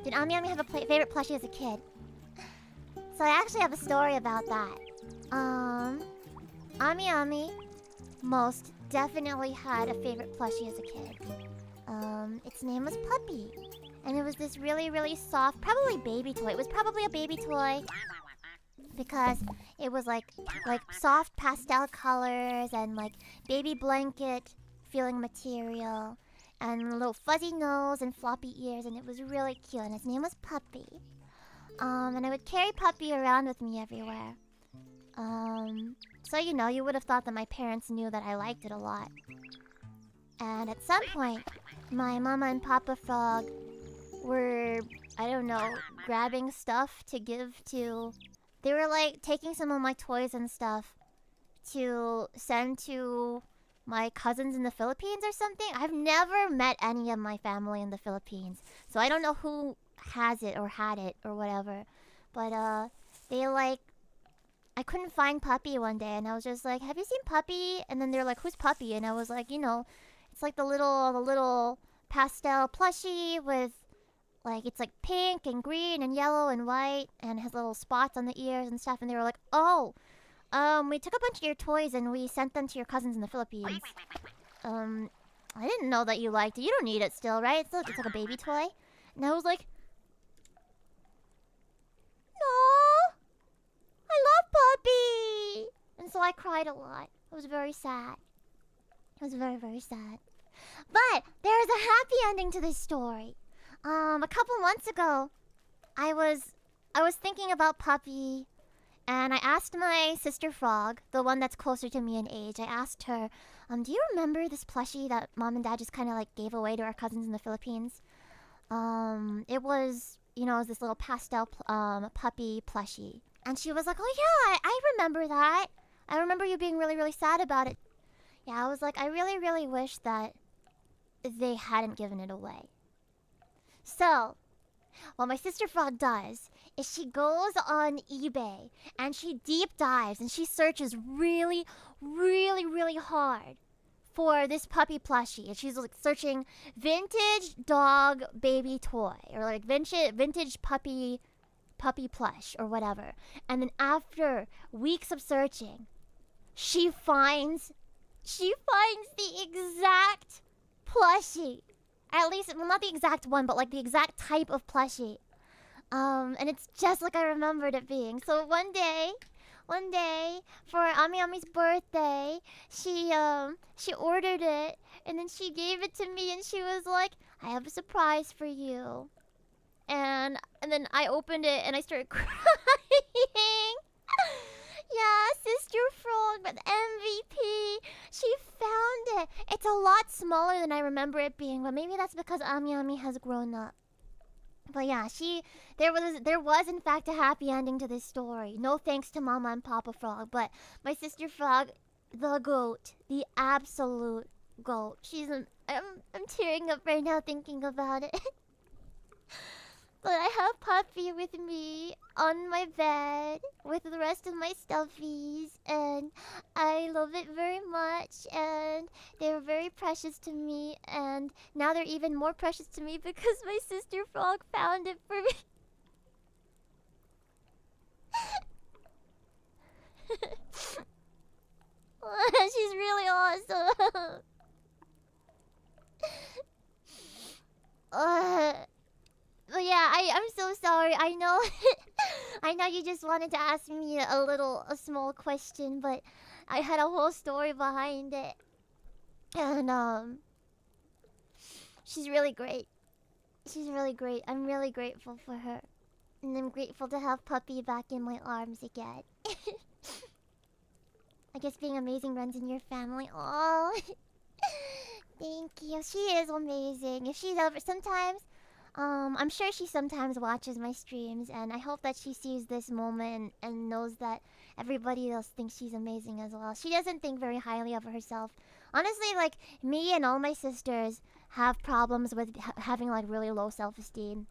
Did Ami Ami have a favorite plushie as a kid? So I actually have a story about that. Ami Ami most definitely had a favorite plushie as a kid. Its name was Puppy. And it was this really, really soft, probably baby toy. It was probably a baby toy because it was like soft pastel colors and like baby blanket feeling material and a little fuzzy nose and floppy ears, and it was really cute, and his name was Puppy. And I would carry Puppy around with me everywhere. So you would have thought that my parents knew that I liked it a lot. And at some point, my mama and Papa Frog were, I don't know, grabbing stuff to give to... They were like taking some of my toys and stuff to send to my cousins in the Philippines or something. I've never met any of my family in the Philippines, so I don't know who has it or had it or whatever. But they like... I couldn't find Puppy one day, and I was just like, "Have you seen Puppy?" And then they're like, "Who's Puppy?" And I was like, it's like the little pastel plushie with like, it's like pink and green and yellow and white and has little spots on the ears and stuff. And they were like, "Oh, we took a bunch of your toys and we sent them to your cousins in the Philippines. I didn't know that you liked it. You don't need it still, right? It's like a baby toy." And I was like, "No, I love Puppy." And so I cried a lot. It was very sad. It was very, very sad. But there is a happy ending to this story. A couple months ago, I was thinking about Puppy, and I asked my sister Frog, the one that's closer to me in age. I asked her, "Do you remember this plushie that Mom and Dad just kind of like gave away to our cousins in the Philippines?" It was, it was this little pastel puppy plushie. And she was like, "Oh yeah, I remember that. I remember you being really, really sad about it." Yeah, I was like, I really, really wish that they hadn't given it away. So, what my sister Frog does is she goes on eBay and she deep dives and she searches really, really, really hard for this puppy plushie. And she's like searching vintage dog baby toy or like vintage puppy plush or whatever. And then after weeks of searching, she finds the exact plushie. At least, well, not the exact one, but like the exact type of plushie. And it's just like I remembered it being. So one day for Ami Ami's birthday, she ordered it, and then she gave it to me, and she was like, "I have a surprise for you." And then I opened it and I started crying. Yeah, Sister Frog, but MVP. She found it. It's a lot smaller than I remember it being, but maybe that's because Ami Ami has grown up. But yeah, there was in fact a happy ending to this story. No thanks to Mama and Papa Frog, but my Sister Frog, the goat, the absolute goat. I'm tearing up right now thinking about it. But I have Puppy with me on my bed with the rest of my stuffies, and I love it very much, and they're very precious to me, and now they're even more precious to me because my sister Frog found it for me. She's really awesome. But yeah, I'm so sorry. I know I know you just wanted to ask me a small question, but I had a whole story behind it. And she's really great. She's really great. I'm really grateful for her. And I'm grateful to have Puppy back in my arms again. I guess being amazing runs in your family. Oh, thank you. She is amazing. If she's ever sometimes, I'm sure she sometimes watches my streams, and I hope that she sees this moment and knows that everybody else thinks she's amazing as well. She doesn't think very highly of herself. Honestly, like, me and all my sisters have problems with having like really low self-esteem.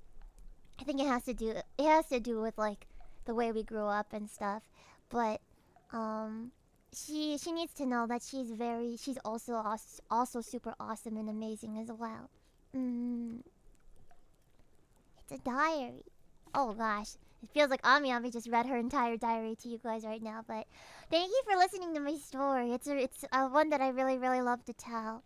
I think it has to do with like the way we grew up and stuff. But she needs to know that she's also super awesome and amazing as well. It's a diary. Oh gosh. It feels like Ami just read her entire diary to you guys right now, but thank you for listening to my story. It's one that I really, really love to tell.